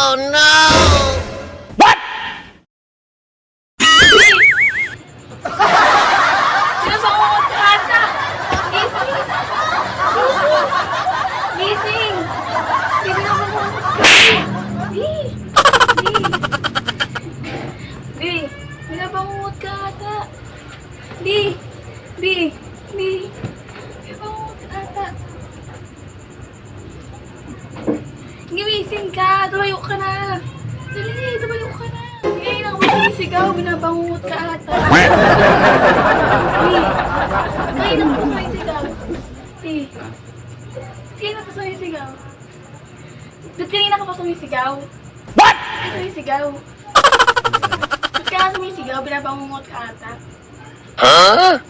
Pinabangungot ka ata! Gising! Pinabangungot ka! Di! Di! Pinabangungot ka ata! Di! Pinabangungot ka ata! Gimising ka! Tumayo ka na! Dali! Tumayo ka na! Ngayon ako magsisigaw! Binabangungot ka ata! Di! Ngayon ako magsisigaw! Di! Kanina pa sumisigaw? Ba't kanina ka pa sumisigaw? What? Sumisigaw? Ba't ka sumisigaw? Binabangungot ka ata? Huh?